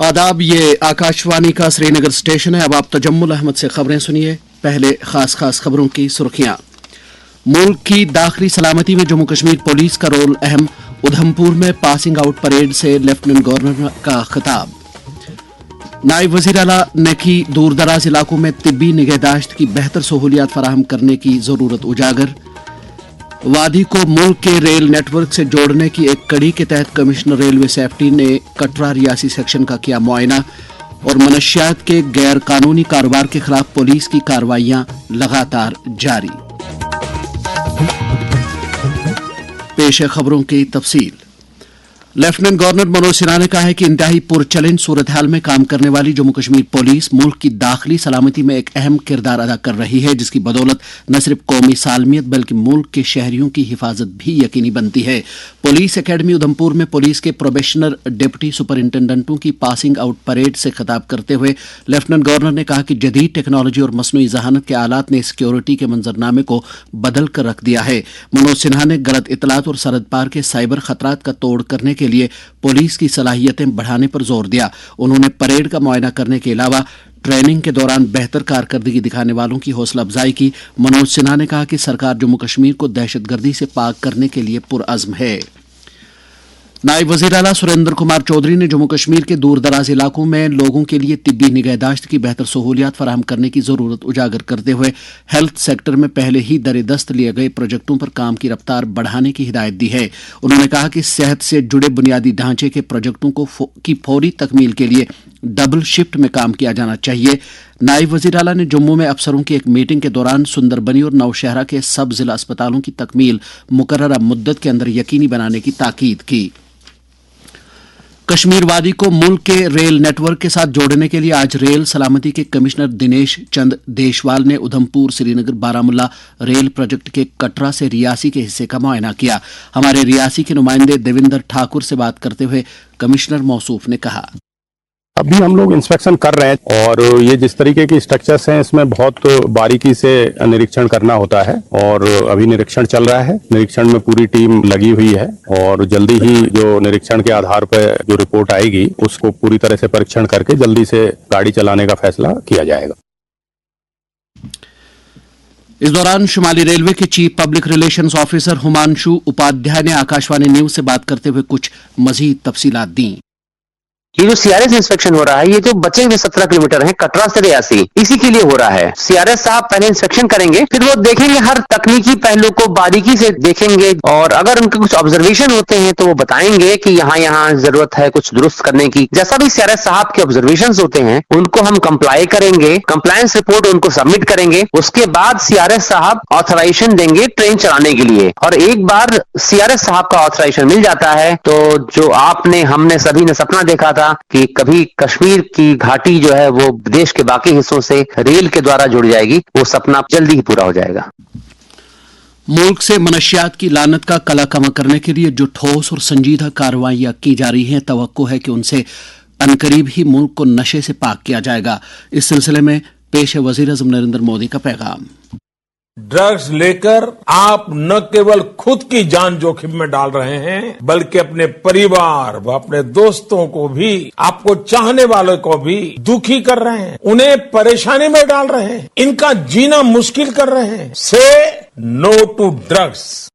आदाब, ये आकाशवाणी का श्रीनगर स्टेशन है। अब आप तजम्मुल अहमद से खबरें सुनिए। पहले खास खबरों की सुर्खियां। मुल्क की दाखिली सलामती में जम्मू कश्मीर पुलिस का रोल अहम। उधमपुर में पासिंग आउट परेड से लेफ्टिनेंट गवर्नर का खिताब। नायब वजीर आला ने की दूर दराज इलाकों में तिब्बी निगहदाश्त की बेहतर सहूलियात फराहम करने की जरूरत उजागर। वादी को मुल्क के रेल नेटवर्क से जोड़ने की एक कड़ी के तहत कमिश्नर रेलवे सेफ्टी ने कटरा रियासी सेक्शन का किया मुआयना। और मनशियात के गैर कानूनी कारोबार के खिलाफ पुलिस की कार्रवाइयां लगातार जारी। पेश है खबरों की तफसील। लेफ्टिनेंट गवर्नर मनोज सिन्हा ने कहा है कि इंतहाई पुरचैलेंज सूरत हाल में काम करने वाली जम्मू कश्मीर पुलिस मुल्क की दाखिली सलामती में एक अहम किरदार अदा कर रही है, जिसकी बदौलत न सिर्फ कौमी सालमियत बल्कि मुल्क के शहरियों की हिफाजत भी यकीनी बनती है। पुलिस एकेडमी उधमपुर में पुलिस के प्रोबेशनर डिप्टी सुपरिंटेंडेंटों की पासिंग आउट परेड से खिताब करते हुए लेफ्टिनेंट गवर्नर ने कहा कि जदीद टेक्नोलॉजी और मसनूई जहानत के आलात ने सिक्योरिटी के मंजरनामे को बदल कर रख दिया है। मनोज सिन्हा ने गलत इतलात और सरहद पार के साइबर खतरात का तोड़ करने के लिए पुलिस की सलाहियतें बढ़ाने पर जोर दिया। उन्होंने परेड का मुआयना करने के अलावा ट्रेनिंग के दौरान बेहतर कारकर्दगी दिखाने वालों की हौसला अफजाई की। मनोज सिन्हा ने कहा कि सरकार जम्मू कश्मीर को दहशतगर्दी से पाक करने के लिए पुरअज़्म है। नायब वज़ीर आला सुरेंद्र कुमार चौधरी ने जम्मू कश्मीर के दूर दराज इलाकों में लोगों के लिए तिब्बी निगहदाश्त की बेहतर सहूलियात फराहम करने की जरूरत उजागर करते हुए हेल्थ सेक्टर में पहले ही दरे-दस्त लिए गए प्रोजेक्टों पर काम की रफ्तार बढ़ाने की हिदायत दी है। उन्होंने कहा कि सेहत से जुड़े बुनियादी ढांचे के प्रोजेक्टों की फौरी तकमील के लिए डबल शिफ्ट में काम किया जाना चाहिए। नायब वज़ीर आला ने जम्मू में अफसरों की एक मीटिंग के दौरान सुंदरबनी और नौशहरा के सब जिला अस्पतालों की तकमील मुकर्ररा मुद्दत के अंदर यकीनी बनाने की ताकीद की। कश्मीर वादी को मुल्क के रेल नेटवर्क के साथ जोड़ने के लिए आज रेल सलामती के कमिश्नर दिनेश चंद देशवाल ने उधमपुर श्रीनगर बारामुल्ला रेल प्रोजेक्ट के कटरा से रियासी के हिस्से का मुआयना किया। हमारे रियासी के नुमाइंदे देविंदर ठाकुर से बात करते हुए कमिश्नर मौसूफ ने कहा, अभी हम लोग इंस्पेक्शन कर रहे हैं और ये जिस तरीके की स्ट्रक्चर्स हैं इसमें बहुत बारीकी से निरीक्षण करना होता है और अभी निरीक्षण चल रहा है। निरीक्षण में पूरी टीम लगी हुई है और जल्दी ही जो निरीक्षण के आधार पर जो रिपोर्ट आएगी उसको पूरी तरह से परीक्षण करके जल्दी से गाड़ी चलाने का फैसला किया जाएगा। इस दौरान शुमाली रेलवे के chief public relations officer Himanshu Upadhyay ने आकाशवाणी न्यूज से बात करते हुए कुछ मजीद तफसीलात दी। ये जो सीआरएस इंस्पेक्शन हो रहा है, ये जो बचे हुए 17 किलोमीटर है कटरा से रियासी, इसी के लिए हो रहा है। सीआरएस साहब पहले इंस्पेक्शन करेंगे, फिर वो देखेंगे, हर तकनीकी पहलू को बारीकी से देखेंगे और अगर उनके कुछ ऑब्जर्वेशन होते हैं तो वो बताएंगे कि यहाँ जरूरत है कुछ दुरुस्त करने की। जैसा भी सीआरएस साहब के ऑब्जर्वेशन होते हैं उनको हम कंप्लाई करेंगे, कंप्लायंस रिपोर्ट उनको सबमिट करेंगे। उसके बाद सीआरएस साहब ऑथराइजेशन देंगे ट्रेन चलाने के लिए। और एक बार सीआरएस साहब का ऑथराइजेशन मिल जाता है तो जो हमने सभी ने सपना देखा था कि कभी कश्मीर की घाटी जो है वो देश के बाकी हिस्सों से रेल के द्वारा जुड़ जाएगी, वो सपना जल्दी ही पूरा हो जाएगा। मुल्क से मनशियात की लानत का कला कमा करने के लिए जो ठोस और संजीदा कार्रवाइयां की जा रही हैं, तवक्को है कि उनसे अनकरीब ही मुल्क को नशे से पाक किया जाएगा। इस सिलसिले में पेश है वजीर आज़म नरेंद्र मोदी का पैगाम। ड्रग्स लेकर आप न केवल खुद की जान जोखिम में डाल रहे हैं बल्कि अपने परिवार व अपने दोस्तों को भी, आपको चाहने वालों को भी दुखी कर रहे हैं, उन्हें परेशानी में डाल रहे हैं, इनका जीना मुश्किल कर रहे हैं। से नो टू ड्रग्स।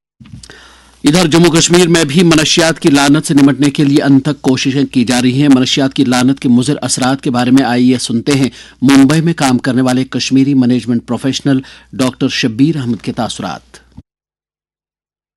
इधर जम्मू कश्मीर में भी मनशियात की लानत से निपटने के लिए अनथक कोशिशें की जा रही हैं। मनशियात की लानत के मुज़िर असरात के बारे में आइए सुनते हैं मुंबई में काम करने वाले Kashmiri management professional doctor Shabbir Ahmad के तासुरात।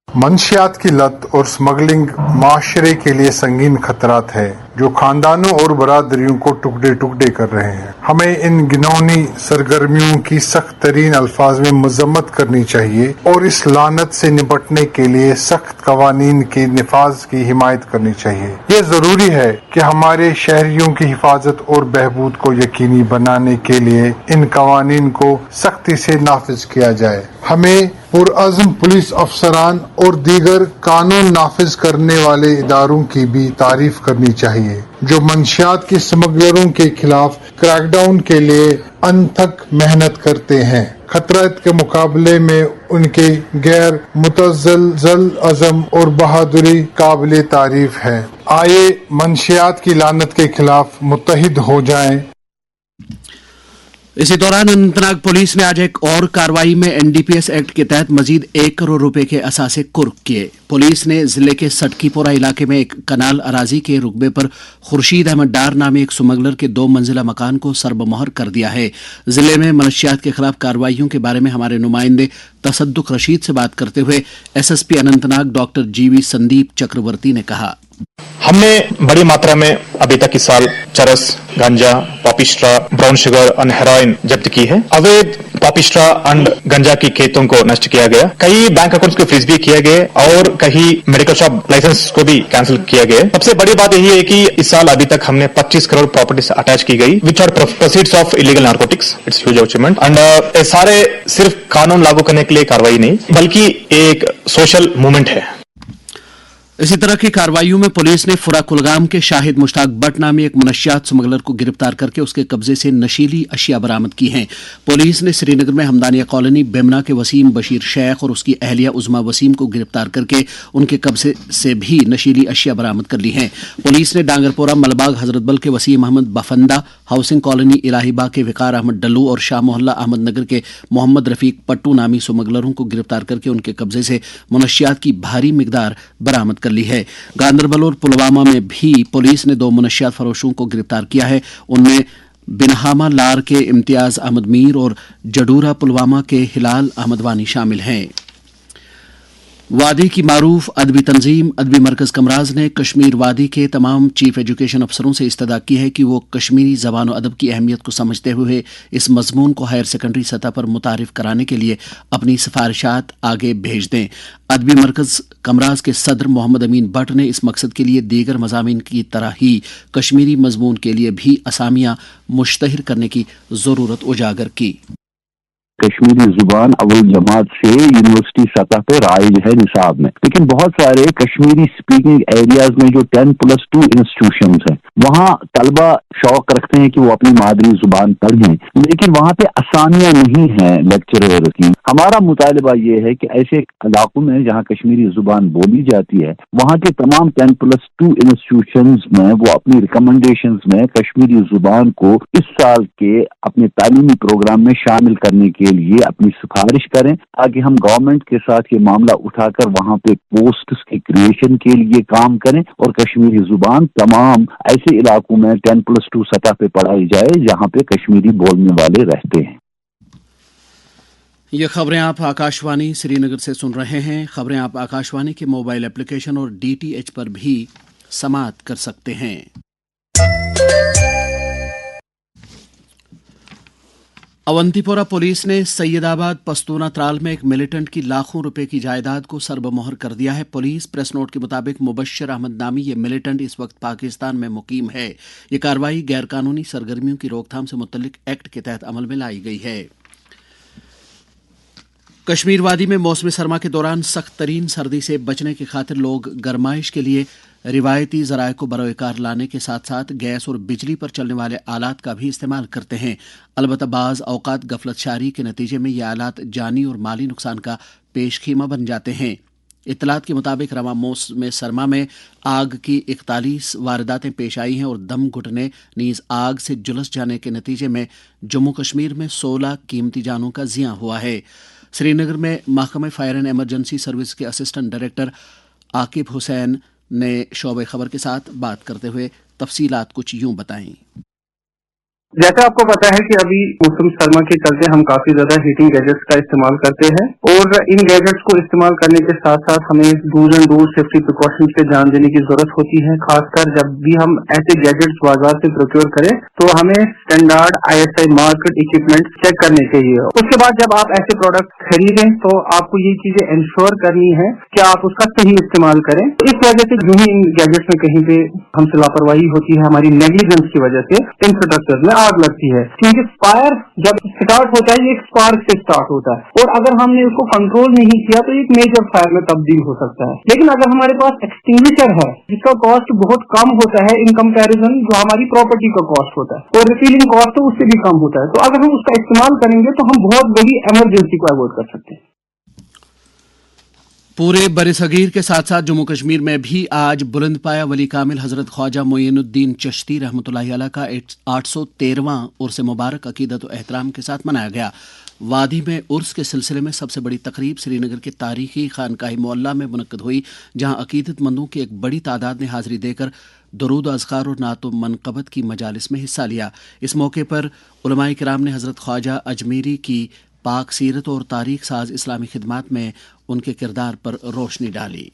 मंशियात की लत और स्मगलिंग माशरे के लिए संगीन खतरात है जो खानदानों और बरादरियों को टुकड़े टुकड़े कर रहे हैं। हमें इन घिनौनी सरगर्मियों की सख्त तरीन अल्फाज में मजम्मत करनी चाहिए और इस लानत से निपटने के लिए सख्त कवानीन के निफाज की हिमायत करनी चाहिए। ये जरूरी है कि हमारे शहरियों की हिफाजत और बहबूद को यकीनी बनाने के लिए इन कवानीन को सख्ती से नाफिज किया जाए। हमें पुरअज़्म पुलिस अफसरान और दीगर कानून नाफिज करने वाले इदारों की भी तारीफ करनी चाहिए जो मंशियात के स्मगलरों के खिलाफ क्रैकडाउन के लिए अनथक मेहनत करते हैं। खतरात के मुकाबले में उनके गैर मुतज़लज़ल अज़म और बहादुरी काबिले तारीफ है। आए मंशियात की लानत के खिलाफ मुत्तहिद हो जाएं। इसी दौरान अनंतनाग पुलिस ने आज एक और कार्रवाई में एनडीपीएस एक्ट के तहत मजीद 1 करोड़ रुपए के असासे कुर्क किए। पुलिस ने जिले के सटकीपोरा इलाके में एक कनाल अराजी के रुकबे पर खुर्शीद अहमद डार नामे एक स्मगलर के 2 मंजिला मकान को सरबमोहर कर दिया है। जिले में मनशियात के खिलाफ कार्रवाइयों के बारे में हमारे नुमाइंदे तसद्दुक रशीद से बात करते हुए एसएसपी अनंतनाग डॉक्टर जीवी संदीप चक्रवर्ती ने कहा, हमने बड़ी मात्रा में अभी तक इस साल चरस, गांजा, पॉपिस्ट्रा, ब्राउन शुगर और हेरोइन जब्त की है। अवैध पॉपिस्ट्रा एंड गांजा की खेतों को नष्ट किया गया। कई बैंक अकाउंट्स को फ्रीज भी किए गए और कई मेडिकल शॉप लाइसेंस को भी कैंसिल किया गया। सबसे बड़ी बात यही है कि इस साल अभी तक हमने 25 करोड़ प्रॉपर्टीज अटैच की गई which are proceeds of illegal narcotics. It's huge achievement and ये सारे सिर्फ कानून लागू करने के लिए कार्रवाई नहीं बल्कि एक सोशल मूवमेंट है। इसी तरह की कार्रवाइयों में पुलिस ने फुरा कुलगाम के शाहिद मुश्ताक बट नामी एक मनशियात स्मगलर को गिरफ्तार करके उसके कब्जे से नशीली अशिया बरामद की हैं। पुलिस ने श्रीनगर में हमदानिया कॉलोनी बेमना के वसीम बशीर शेख और उसकी अहलिया उज़मा वसीम को गिरफ्तार करके उनके कब्जे से भी नशीली अशिया बरामद कर ली हैं। पुलिस ने डांगरपोरा मलबाग हजरतबल के वसीम अहमद बफंदा, हाउसिंग कॉलोनी इलाहीबाग के विकार अहमद डल्लू और शाह मोहल्ला अहमद नगर के मोहम्मद रफीक पट्टू नामी स्मगलरों को गिरफ्तार करके उनके कब्जे से मनशियात की भारी मिकदार बरामद कर ली है। गांदरबल और पुलवामा में भी पुलिस ने 2 मनशियात फरोशों को गिरफ्तार किया है। उनमें बिनहामा लार के इम्तियाज अहमद मीर और जडूरा पुलवामा के हिलाल अहमद वानी शामिल हैं। वादी की मारूफ अदबी तंजीम अदबी मरकज कमराज ने कश्मीर वादी के तमाम चीफ एजुकेशन अफसरों से इस्तदा की है कि वो कश्मीरी ज़बान व अदब की अहमियत को समझते हुए इस मजमून को हायर सेकेंडरी सतह पर मुतारिफ कराने के लिए अपनी सिफारिशात आगे भेज दें। अदबी मरकज कमराज के सदर मोहम्मद अमीन भट्ट ने इस मकसद के लिए दीगर मज़ामीन की तरह ही कश्मीरी मजमून के लिए भी असामियाँ मुश्तहिर करने की ज़रूरत उजागर की। कश्मीरी जुबान अव्वल जमात से यूनिवर्सिटी सतह पे राइज है निसाब में, लेकिन बहुत सारे कश्मीरी स्पीकिंग एरियाज में जो 10+2 इंस्टीट्यूशंस हैं वहाँ तलबा शौक रखते हैं कि वो अपनी मादरी जुबान पढ़ें, लेकिन वहाँ पे आसानियां नहीं हैं लेक्चरर की। हमारा मुतालिबा ये है कि ऐसे इलाकों में जहाँ कश्मीरी जुबान बोली जाती है वहाँ के तमाम 10+2 इंस्टीट्यूशंस में वो अपनी रिकमेंडेशंस में कश्मीरी जुबान को इस साल के अपने तालीमी प्रोग्राम में शामिल करने के लिए अपनी सिफारिश करें, ताकि हम गवर्नमेंट के साथ ये मामला उठाकर वहाँ पे पोस्ट्स के क्रिएशन के लिए काम करें और कश्मीरी जुबान तमाम ऐसे इलाकों में 10+2 सतह पे पढ़ाई जाए जहाँ पे कश्मीरी बोलने वाले रहते हैं। ये खबरें आप आकाशवाणी श्रीनगर से सुन रहे हैं। खबरें आप आकाशवाणी के मोबाइल एप्लीकेशन और DTH पर भी समाअत कर सकते हैं। अवंतीपोरा पुलिस ने सैयदाबाद पस्तूना त्राल में एक मिलिटेंट की लाखों रुपए की जायदाद को सरबमोहर कर दिया है। पुलिस प्रेस नोट के मुताबिक मुबश्शिर अहमद नामी ये मिलिटेंट इस वक्त पाकिस्तान में मुकीम है। ये कार्रवाई गैरकानूनी सरगर्मियों की रोकथाम से मुतल्लिक एक्ट के तहत अमल में लाई गई है। कश्मीर वादी में मौसम सरमा के दौरान सख्त तरीन सर्दी से बचने की खातिर लोग गरमाइश के लिए रिवायती ज़राए को बरोकार लाने के साथ साथ गैस और बिजली पर चलने वाले आलात का भी इस्तेमाल करते हैं। अलबत्ता बाज़ औकात गफलतशारी के नतीजे में ये आलात जानी और माली नुकसान का पेशखीमा बन जाते हैं। इत्तलात के मुताबिक रवा मौसम सरमा में आग की 41 वारदातें पेश आई हैं और दम घुटने नीज आग से झुलस जाने के नतीजे में जम्मू कश्मीर में 16 कीमती जानों का ज़िया हुआ है। श्रीनगर में महकमे फायर एंड एमरजेंसी सर्विस के असिस्टेंट डायरेक्टर आकिब हुसैन ने शोबे खबर के साथ बात करते हुए तफसीलात कुछ यूं बताई। जैसा आपको पता है कि अभी मौसम सरमा के चलते हम काफी ज्यादा हीटिंग गैजेट्स का इस्तेमाल करते हैं और इन गैजेट्स को इस्तेमाल करने के साथ साथ हमें do's and do's safety precautions पे ध्यान देने की जरूरत होती है। खासकर जब भी हम ऐसे गैजेट्स बाजार से प्रोक्योर करें तो हमें standard ISI market equipment check करने चाहिए। उसके बाद जब आप ऐसे प्रोडक्ट खरीदें तो आपको ये चीजें इंश्योर करनी है कि आप उसका सही इस्तेमाल करें। इस वजह से यूं ही इन गैजेट्स में कहीं पे हमसे लापरवाही होती है, हमारी नेग्लिजेंस की वजह से इंफ्रास्ट्रक्चर में आग लगती है, क्योंकि फायर जब स्टार्ट होता है ये एक स्पार्क से स्टार्ट होता है और अगर हमने उसको कंट्रोल नहीं किया तो एक मेजर फायर में तब्दील हो सकता है। लेकिन अगर हमारे पास एक्सटिंग्विशर है जिसका कॉस्ट बहुत कम होता है इन कंपैरिजन जो हमारी प्रॉपर्टी का कॉस्ट होता है और रिफिलिंग कॉस्ट तो उससे भी कम होता है, तो अगर हम उसका इस्तेमाल करेंगे तो हम बहुत बड़ी इमरजेंसी को अवॉइड कर सकते हैं। पूरे बरसगीर के साथ साथ जम्मू कश्मीर में भी आज बुलंद पाया वली कामिल हजरत ख्वाजा मोइनुद्दीन चिश्ती रहमतुल्लाहि अलैह का 813वां उर्स मुबारक अकीदत व एहतराम के साथ मनाया गया। वादी में उर्स के सिलसिले में सबसे बड़ी तकरीब श्रीनगर के तारीखी खानकाही मोहल्ला में मुनक्कद हुई, जहां अकीदतमंदों की एक बड़ी तादाद ने हाजिरी देकर दरूद अज़कार और नात मनक़बत की मजालिस में हिस्सा लिया। इस मौके पर उलमाए किराम ने हजरत ख्वाजा अजमेरी की पाक सीरत और तारीख साज इस्लामी खिदमात में उनके किरदार पर रोशनी डाली।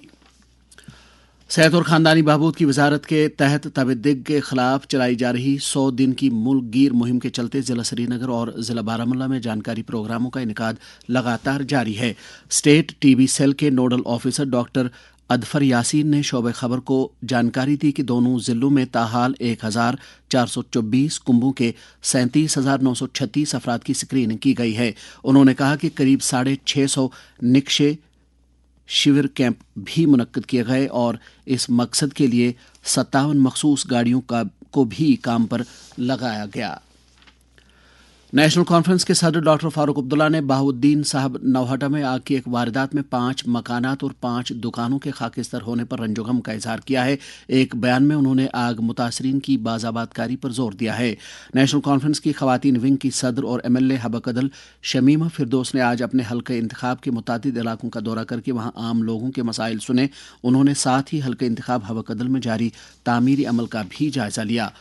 सेहत और खानदानी बहबूद की वजारत के तहत तबदिग के खिलाफ चलाई जा रही 100 दिन की मुल्क गिर मुहिम के चलते जिला श्रीनगर और जिला बारामुल्ला में जानकारी प्रोग्रामों का इनेकाद लगातार जारी है। स्टेट टीबी सेल के नोडल ऑफिसर डॉक्टर अदफर यासीन ने शोबे खबर को जानकारी दी कि दोनों जिलों में ताहाल 1424 कुंभों के 37,936 अफराद की स्क्रीनिंग की गई है। उन्होंने कहा कि करीब 650 निक्षय शिविर कैंप भी मुनक्कद किए गए और इस मकसद के लिए 57 मखसूस गाड़ियों को भी काम पर लगाया गया। नेशनल कॉन्फ्रेंस के सदर डॉक्टर फारूक अब्दुल्ला ने बहाउद्दीन साहब नौहटा में आग की एक वारदात में 5 मकानात और 5 दुकानों के खाकिस्तर होने पर रंजोगम का इजहार किया है। एक बयान में उन्होंने आग मुतासरीन की बाज़ाबादकारी पर जोर दिया है। नेशनल कॉन्फ्रेंस की खवातीन विंग की सदर और MLA हबकदल शमीमा फिरदौस ने आज अपने हल्के इंतखाब के मुतादिद इलाकों का दौरा करके वहां आम लोगों के मसाइल सुने। उन्होंने साथ ही हल्के इंतखाब हबकदल में जारी तामीरी अमल का भी जायजा लिया।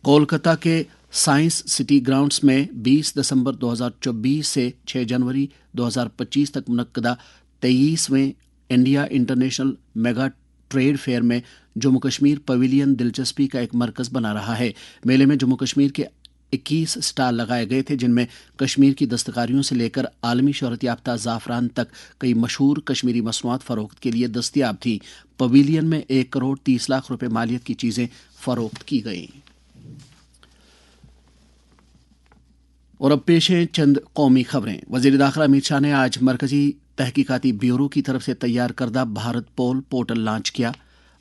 कोलकाता के साइंस सिटी ग्राउंड्स में 20 दिसंबर 2024 से 6 जनवरी 2025 तक मुनक्कदा 23वें India international mega trade fair में जम्मू कश्मीर पवेलियन दिलचस्पी का एक मरकज बना रहा है। मेले में जम्मू कश्मीर के 21 स्टॉल लगाए गए थे, जिनमें कश्मीर की दस्तकारियों से लेकर आलमी शोहरत याफ्ता ज़ाफ़रान तक कई मशहूर कश्मीरी मसनूआत फरोख्त के लिए दस्तयाब थी। पवेलियन में 1 करोड़ 30 लाख रुपए मालियत की चीज़ें फरोख्त की गईं। और अब पेश हैं चंद कौमी खबरें। वज़ीर दाखिला अमित शाह ने आज मरकजी तहकीकाती ब्यूरो की तरफ से तैयार करदा भारत पोल पोर्टल लॉन्च किया।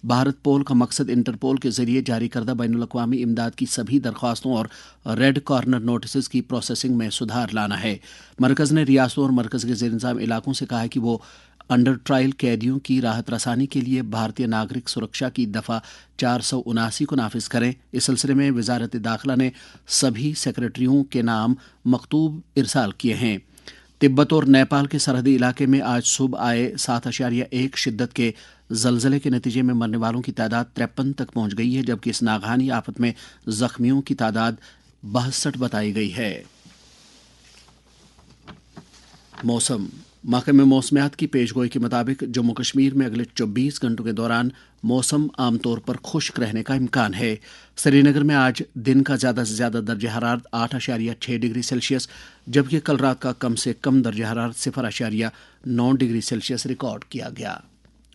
भारत पोल का मकसद इंटरपोल के जरिए जारी करदा बैनुल अक़वामी इमदाद की सभी दरख्वास्तों और रेड कॉर्नर नोटिस की प्रोसेसिंग में सुधार लाना है। मरकज़ ने रियासतों और मरकज़ के ज़ेर इंतज़ाम इलाकों से कहा है कि वो अंडर ट्रायल कैदियों की राहत रसानी के लिए भारतीय नागरिक सुरक्षा की दफ़ा 479 को नाफिज करें। इस सिलसिले में वजारत दाखिला ने सभी सेक्रेटरियों के नाम मकतूब इरसाल किए हैं। तिब्बत और नेपाल के सरहदी इलाके में आज सुबह आए 7.1 शिद्दत के जलजले के नतीजे में मरने वालों की तादाद 53 तक पहुंच गई है, जबकि इस नागहानी आफत में जख्मियों की तादाद 62 बताई गई है। मौसम। महकमे मौसमियात की पेशगोई के मुताबिक जम्मू कश्मीर में अगले 24 घंटों के दौरान मौसम आमतौर पर खुश्क रहने का इम्कान है। श्रीनगर में आज दिन का ज़्यादा से ज़्यादा दर्जा हरारत 8.6 डिग्री सेल्सियस, जबकि कल रात का कम से कम दर्जा हरारत 0.9 डिग्री सेल्सियस रिकॉर्ड किया गया।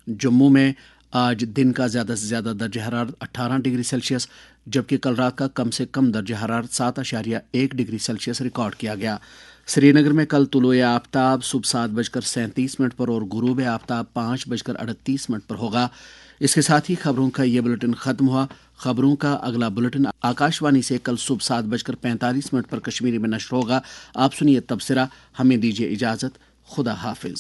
जम्मू में आज दिन का ज़्यादा से ज़्यादा दर्जा हरारत 18 डिग्री सेल्सियस, जबकि कल रात का कम से कम दर्जा हरारत 7.1 डिग्री सेल्सियस रिकॉर्ड किया गया। श्रीनगर में कल तुलुए आफ्ताब सुबह 7:37 पर और गुरूब आफ्ताब 5:38 पर होगा। इसके साथ ही खबरों का ये बुलेटिन खत्म हुआ। खबरों का अगला बुलेटिन आकाशवाणी से कल सुबह 7:45 पर कश्मीरी में नश्र होगा। आप सुनिए तबसरा। हमें दीजिए इजाज़त। खुदा हाफिज।